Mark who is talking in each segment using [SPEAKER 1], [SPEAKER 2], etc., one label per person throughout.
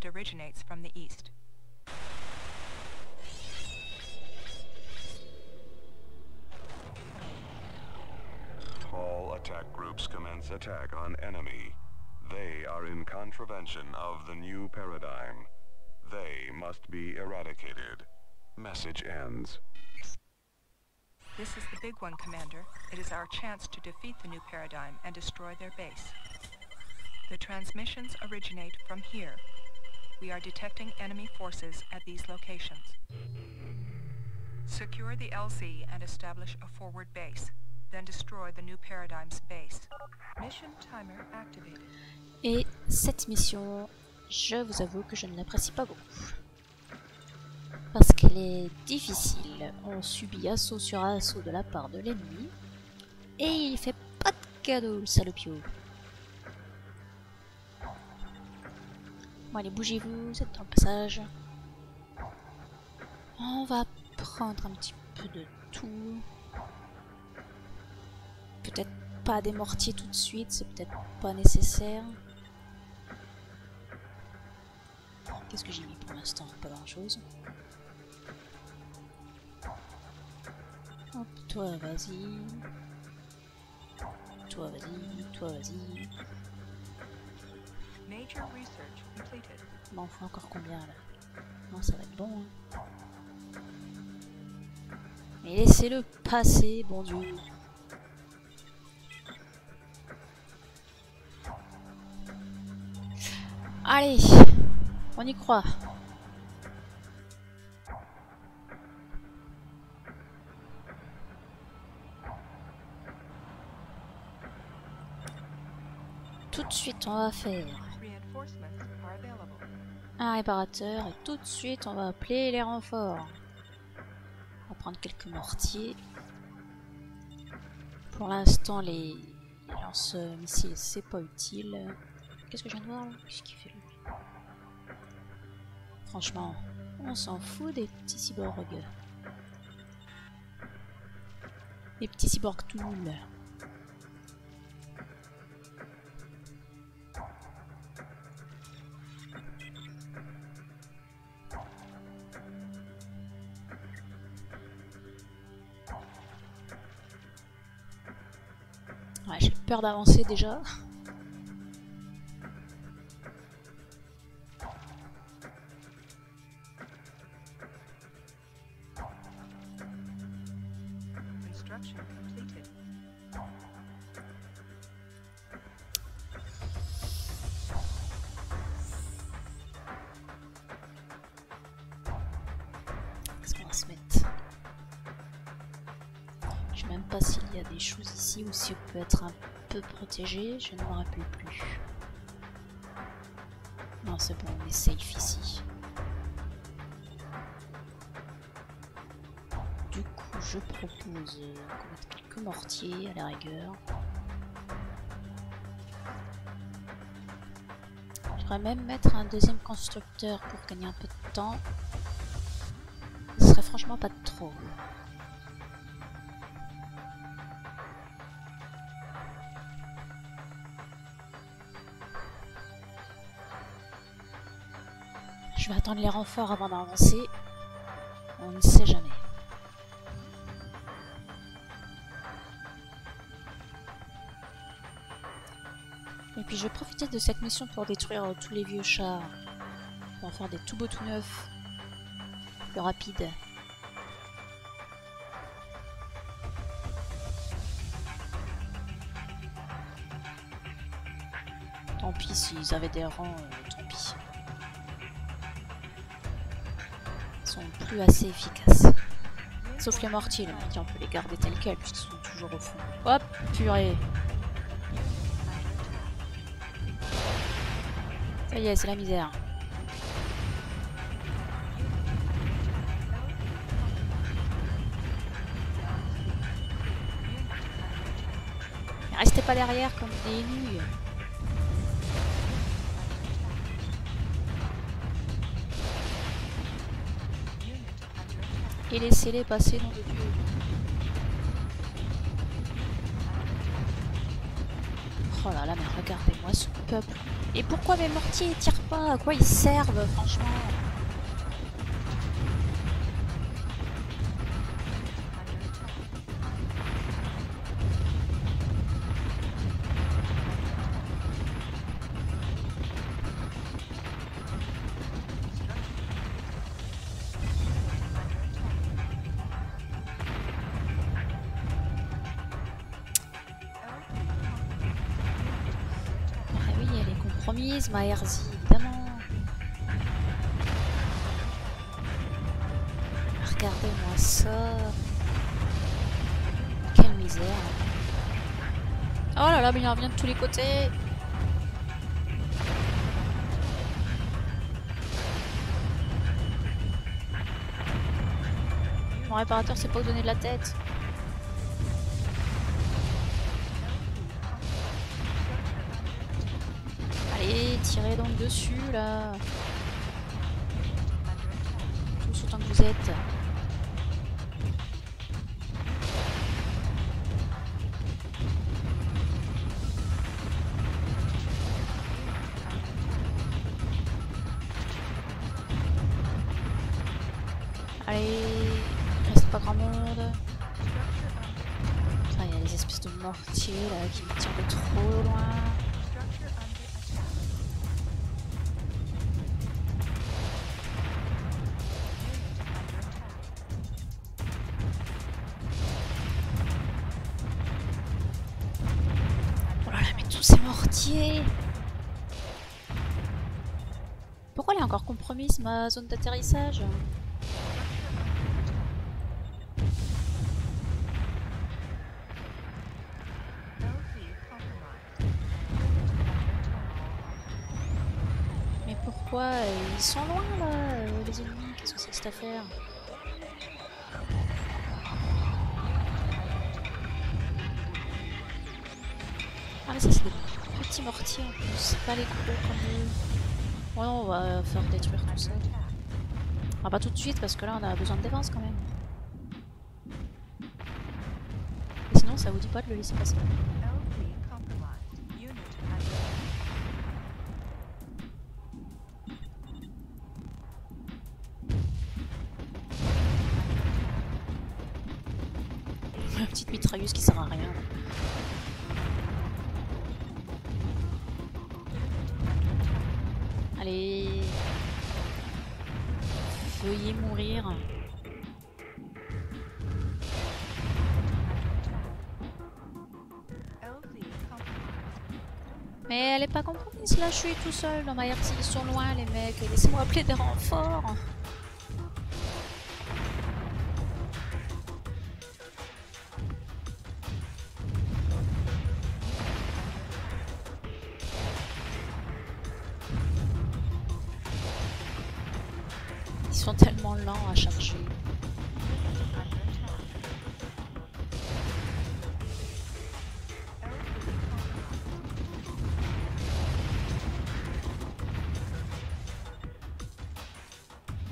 [SPEAKER 1] it originates from the east.
[SPEAKER 2] All attack groups commence attack on enemy. They are in contravention of the new paradigm. They must be eradicated. Message ends.
[SPEAKER 1] This is the big one, Commander. It is our chance to defeat the new paradigm and destroy their base. The transmissions originate from here. We are detecting enemy forces at these locations. Secure the LZ and establish a forward base. Then destroy the new paradigm's base. Mission timer activated.
[SPEAKER 3] Et cette mission, je vous avoue que je ne l'apprécie pas beaucoup. Parce qu'elle est difficile. On subit assaut sur assaut de la part de l'ennemi. Et il fait pas de cadeau, le salopio. Bon allez, bougez-vous, vous êtes dans le passage. On va prendre un petit peu de tout. Peut-être pas des mortiers tout de suite, c'est peut-être pas nécessaire. Qu'est-ce que j'ai mis pour l'instant? Pas grand chose. Hop, toi vas-y. Toi vas-y, toi vas-y.
[SPEAKER 1] Major research completed.
[SPEAKER 3] Bon, on fait encore combien là? Non, ça va être bon. Hein. Mais laissez-le passer, bon Dieu. Allez, on y croit. Tout de suite, on va faire un réparateur et tout de suite, on va appeler les renforts. On va prendre quelques mortiers. Pour l'instant, les lance-missiles, c'est pas utile. Qu'est-ce que je viens de voir là? Qu'est-ce qu'il fait lui? Franchement, on s'en fout des petits cyborgs. Les petits cyborgs tout nuls. Ouais, j'ai peur d'avancer déjà. Qu'est-ce qu'on va se mettre? Je sais même pas s'il y a des choses ici ou si on peut être un peu protégé, je ne me rappelle plus. Non, c'est bon, on est safe ici. Du coup, je propose qu'on mette quelques mortiers à la rigueur. Je pourrais même mettre un deuxième constructeur pour gagner un peu de temps. Ce serait franchement pas de trop. Je vais attendre les renforts avant d'avancer. On ne sait jamais. Et puis je vais profiter de cette mission pour détruire tous les vieux chars. Pour en faire des tout beaux tout neufs. Plus rapides. Tant pis s'ils avaient des rangs, tant pis. Ils sont plus assez efficaces. Sauf les mortiers on peut les garder tels quels puisqu'ils sont toujours au fond. Hop, purée. Ça y est, c'est la misère. Mais restez pas derrière comme des nouilles. Et laissez-les passer, nom de Dieu. Oh là là, mais regardez-moi ce peuple. Et pourquoi mes mortiers ils tirent pas? À quoi ils servent, franchement? Ah oui, elle est compromise, ma Herzi, évidemment. Regardez-moi ça. Quelle misère. Oh là là, mais il en vient de tous les côtés. Mon réparateur sait pas où donner de la tête. Allez, tirez donc dessus là. Tous autant que vous êtes. Allez, il reste pas grand monde. Ah, il y a des espèces de mortiers là qui me tirent de trop loin. Oh là là, mais tous ces mortiers! Pourquoi elle est encore compromise ma zone d'atterrissage? Mais pourquoi? Ils sont loin là, les ennemis, qu'est-ce que c'est cette affaire? Ah mais ça c'est des petits mortiers en plus, c'est pas les gros comme eux. Bon non, on va faire détruire tout ça. Ah pas tout de suite parce que là on a besoin de défense quand même. Et sinon ça vous dit pas de le laisser passer. La petite mitrailleuse qui sert à rien. Là. Allez. Veuillez mourir. Mais elle est pas compromise là, je suis tout seul dans ma Herzi, ils sont loin les mecs, laissez-moi appeler des renforts. Ils sont tellement lents à charger.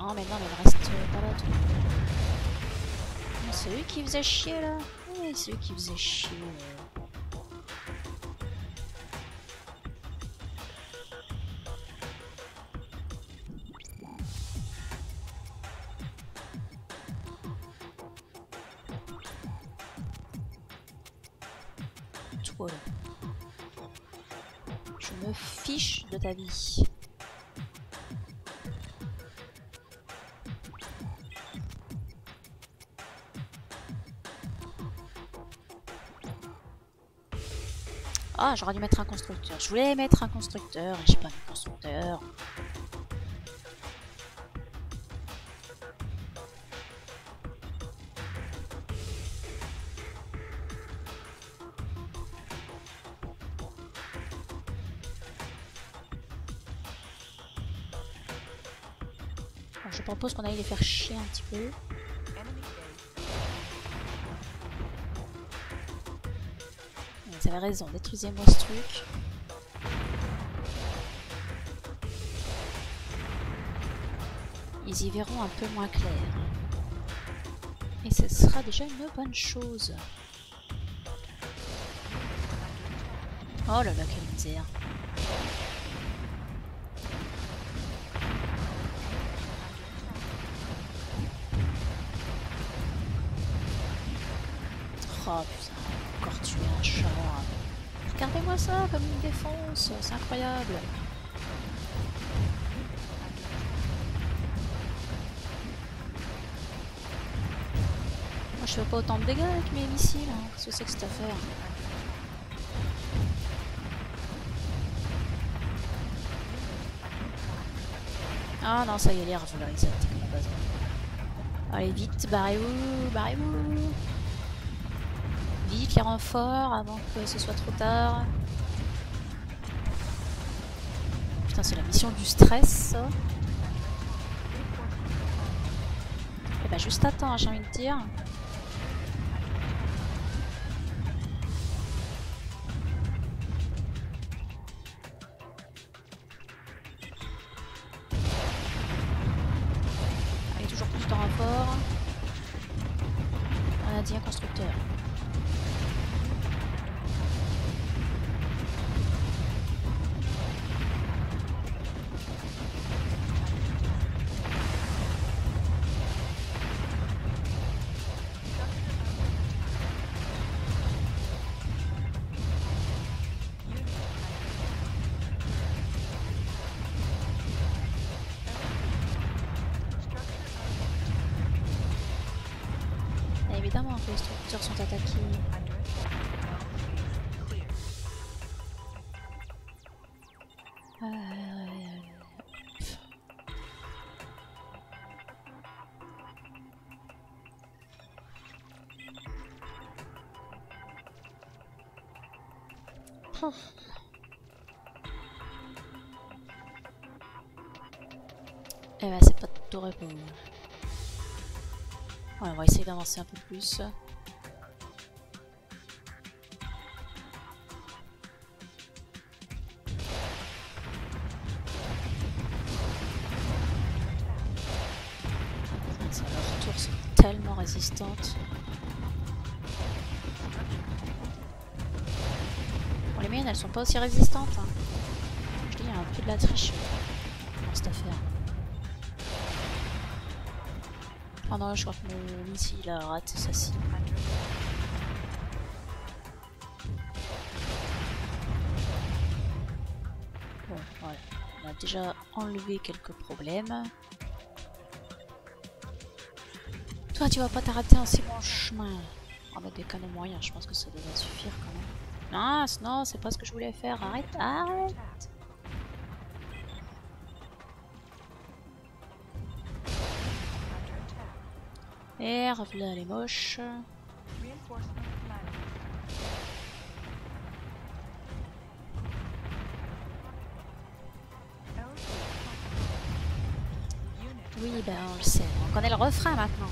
[SPEAKER 3] Oh mais non, mais il reste pas là tout. C'est eux qui faisaient chier là. Oui, c'est eux qui faisaient chier. Toi là. Je me fiche de ta vie. Ah, j'aurais dû mettre un constructeur. Je voulais mettre un constructeur et j'ai pas mis de constructeur. Alors, je propose qu'on aille les faire chier un petit peu. Vous avez raison, détruisez-moi ce truc. Ils y verront un peu moins clair. Et ce sera déjà une bonne chose. Oh là là, quelle misère. Oh putain, encore tué un chat. Regardez-moi ça comme une défense, c'est incroyable. Moi je fais pas autant de dégâts avec mes missiles, hein. Qu'est-ce que c'est que cette affaire? Ah non, ça y est, les voilà, ils attaquent la base. Allez, vite, barrez-vous, barrez-vous. Vite, les renforts, avant que ce soit trop tard. Putain, c'est la mission du stress, ça. Eh ben, juste attends, j'ai envie de dire. Fort. On a dit un constructeur. Évidemment que les structures sont attaquées. Eh ben c'est pas de tout repos. Ouais, on va essayer d'avancer un peu plus. Leurs tours sont tellement résistantes. Bon, les miennes elles sont pas aussi résistantes. Hein. Je dis, il y a un peu de la triche dans cette affaire. Oh non, je crois que mon missile a raté sa cible. Bon, voilà. On a déjà enlevé quelques problèmes. Toi, tu vas pas t'arrêter en si bon chemin. Avec des canons moyens, je pense que ça devrait suffire quand même. Non, non, c'est pas ce que je voulais faire. Arrête, arrête. Et revoilà les moches. Oui, ben on le sait. On connaît le refrain maintenant.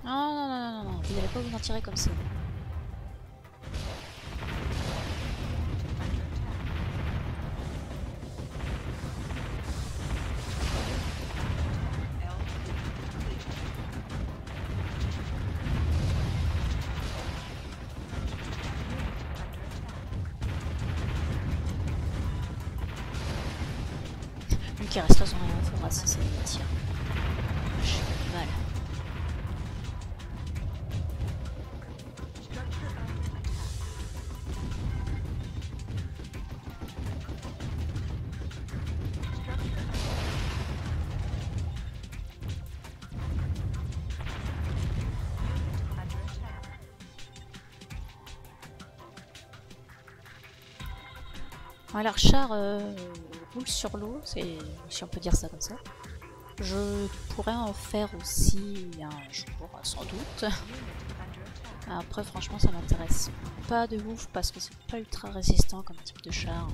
[SPEAKER 3] Non, non, non, non, non. Vous n'allez pas vous en tirer comme ça. Qui reste là sans rien, il faudra si ça me tire. J'ai du mal. Ouais, leur char roule sur l'eau, si on peut dire ça comme ça. Je pourrais en faire aussi un jour, sans doute. Après, franchement, ça m'intéresse pas de ouf parce que c'est pas ultra résistant comme type de char.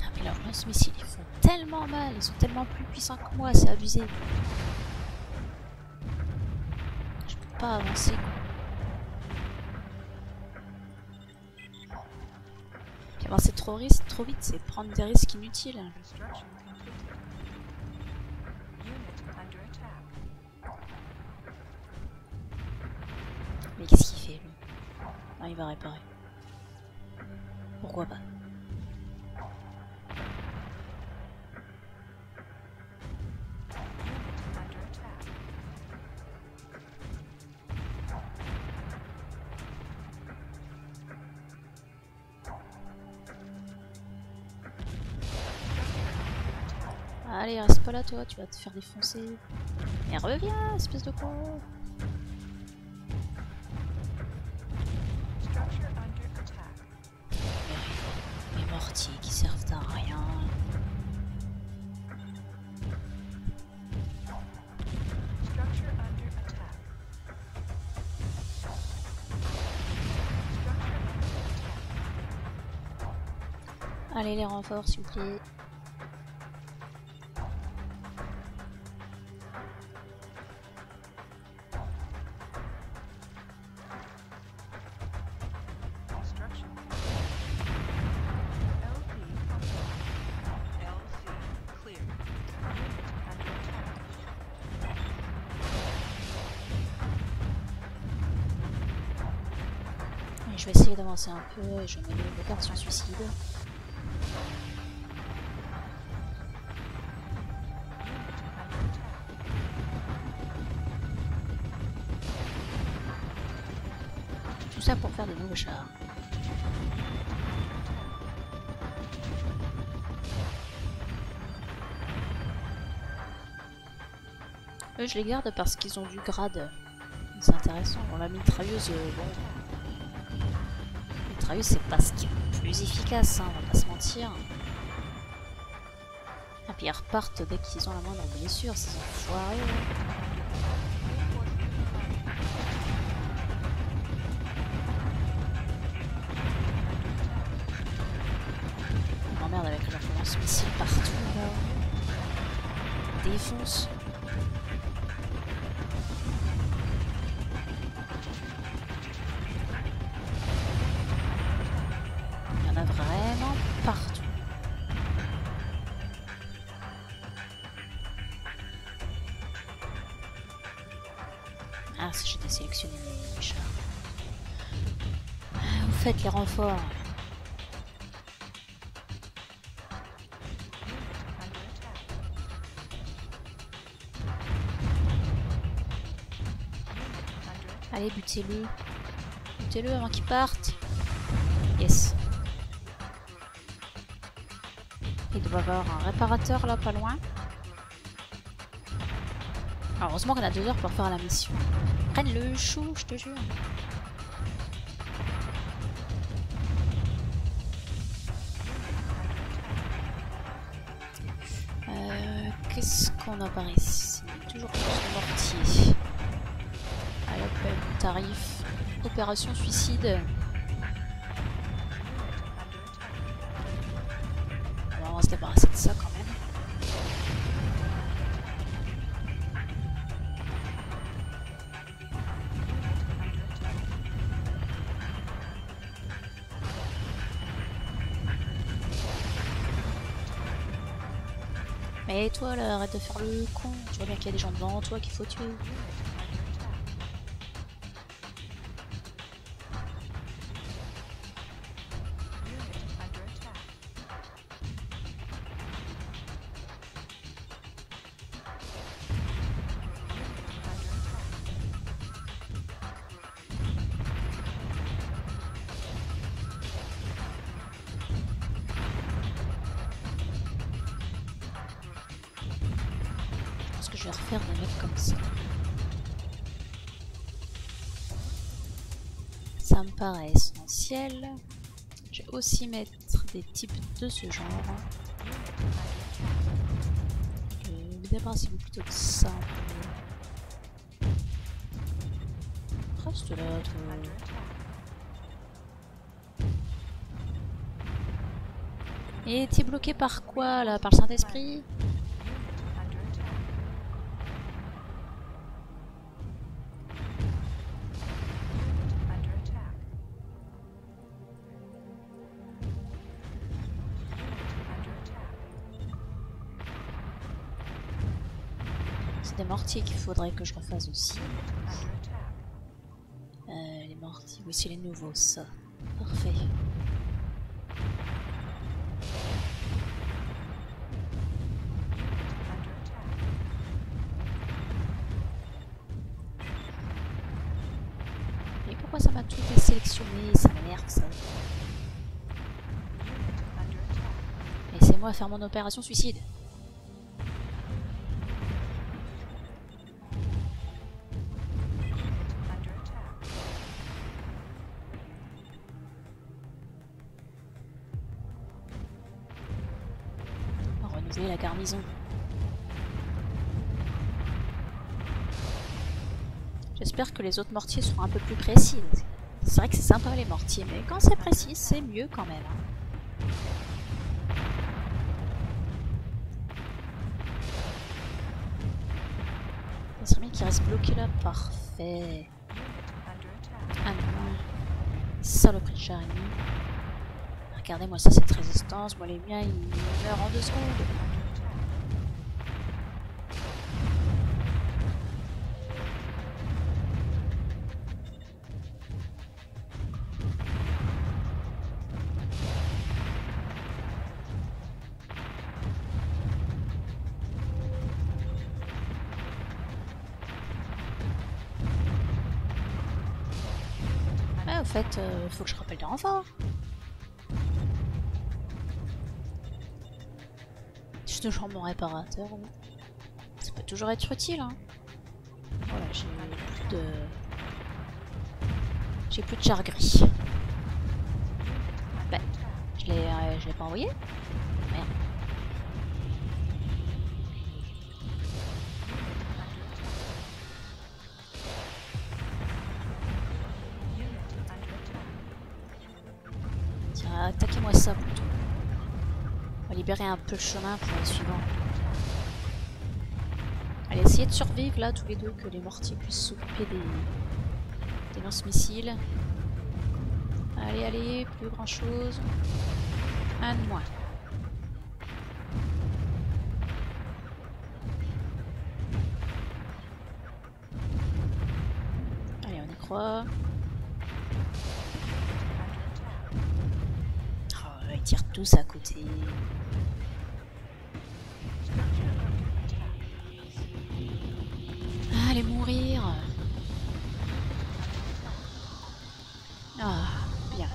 [SPEAKER 3] Ah, mais leurs lance-missiles, ils font tellement mal, ils sont tellement plus puissants que moi, c'est abusé. Pas avancer quoi. Avancer trop vite, c'est prendre des risques inutiles.
[SPEAKER 1] Construction completed. Unit under attack.
[SPEAKER 3] Mais qu'est-ce qu'il fait lui? Ah, il va réparer. Pourquoi pas?
[SPEAKER 1] Unit under attack.
[SPEAKER 3] Allez, reste pas là toi, tu vas te faire défoncer. Mais reviens, espèce de con.
[SPEAKER 1] Structure under attack.
[SPEAKER 3] Les mortiers qui servent à rien.
[SPEAKER 1] Structure under attack.
[SPEAKER 3] Allez les renforts s'il vous plaît.
[SPEAKER 1] Construction. LP complete. LC clear. Unit under attack.
[SPEAKER 3] Et je vais essayer d'avancer un peu et je mets l'opération suicide.
[SPEAKER 1] Unit under attack.
[SPEAKER 3] Tout ça pour faire de nouveaux chars. Eux je les garde parce qu'ils ont du grade. C'est intéressant. Bon la mitrailleuse, bon. La mitrailleuse c'est pas ce qui est le plus efficace, hein, on va pas se mentir. Et puis ils repartent dès qu'ils ont la moindre blessure, ces enfoirés. Ils m'emmerdent avec leur lance-missile partout là. Défonce. Il y en a vraiment partout. Ah, si j'étais sélectionné mes chars. Vous faites les renforts. Allez, butez-le. Butez-le avant qu'il parte. Yes. Il doit y avoir un réparateur là, pas loin. Alors, heureusement qu'on a 2 heures pour faire la mission. Prenne le chou, je te jure. Qu'est-ce qu'on a par ici? Toujours plus de mortier. À l'appel tarif. Opération suicide. Bon, on va se débarrasser de ça quand même. Mais toi là, arrête de faire le con. Tu vois bien qu'il y a des gens devant toi qu'il faut tuer. Je vais refaire des mecs comme ça. Ça me paraît essentiel. Je vais aussi mettre des types de ce genre. Je vais me débarrasser plutôt de ça. Reste là, toi. Et t'es bloqué par quoi là? Par le Saint-Esprit? C'est des mortiers qu'il faudrait que je refasse aussi.
[SPEAKER 1] Under attack.
[SPEAKER 3] Les mortiers, oui c'est les nouveaux ça. Parfait.
[SPEAKER 1] Under attack.
[SPEAKER 3] Et pourquoi ça m'a tout désélectionné? Ça m'énerve ça.
[SPEAKER 1] Under attack.
[SPEAKER 3] Laissez-moi faire mon opération suicide.
[SPEAKER 1] Under attack.
[SPEAKER 3] Renouveler la garnison. J'espère que les autres mortiers seront un peu plus précis. C'est vrai que c'est sympa les mortiers, mais quand c'est précis, c'est mieux quand même. Ça serait bien qu'il reste bloqué là. Parfait.
[SPEAKER 1] Under attack.
[SPEAKER 3] Ah non. Saloperie de char ennemi. Regardez-moi ça, cette résistance. Moi les miens, ils meurent en 2 secondes. Ah, au fait, faut que je rappelle des renforts. J'ai toujours mon réparateur. Oui. Ça peut toujours être utile. Hein. Voilà, j'ai plus de char gris. Bah, je l'ai pas envoyé. Merde. Tiens, attaquez-moi ça plutôt. On va libérer un peu le chemin pour les suivants. Allez, essayez de survivre là, tous les deux, que les mortiers puissent s'occuper des lance-missiles. Allez, allez, plus grand chose. Un de moins. Allez, on y croit. Oh, ils tirent tous à côté. Allez mourir. Ah, bien.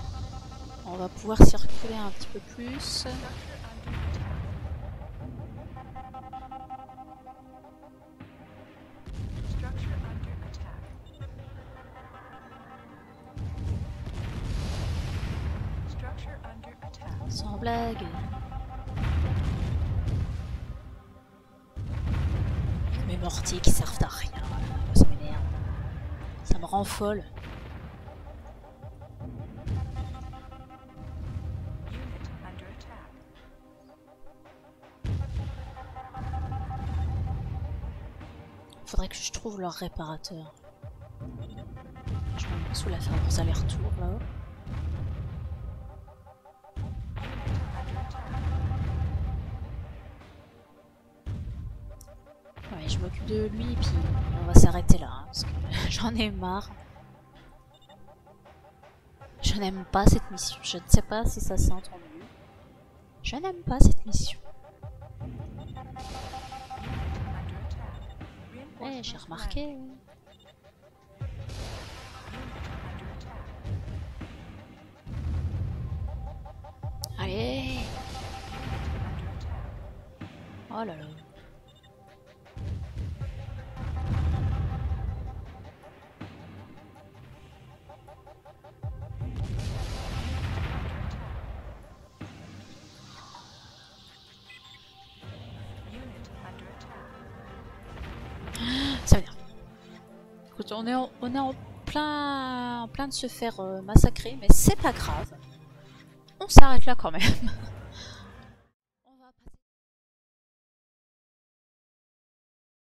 [SPEAKER 3] On va pouvoir circuler un petit peu plus.
[SPEAKER 1] Structure under attack. Structure under attack.
[SPEAKER 3] Sans blague. Mes mortiers qui servent à rien. Ça m'énerve. Ça me rend folle.
[SPEAKER 1] Unit under attack.
[SPEAKER 3] Faudrait que je trouve leur réparateur. Je me sous la faire pour aller-retour là-haut. Ouais, je m'occupe de lui et puis on va s'arrêter là, hein, parce que j'en ai marre. Je n'aime pas cette mission. Je ne sais pas si ça s'est entendu. Je n'aime pas cette mission. Ouais, j'ai remarqué. Allez. Oh là là. Ça va bien. Écoute, on est en plein de se faire massacrer, mais c'est pas grave. On s'arrête là quand même.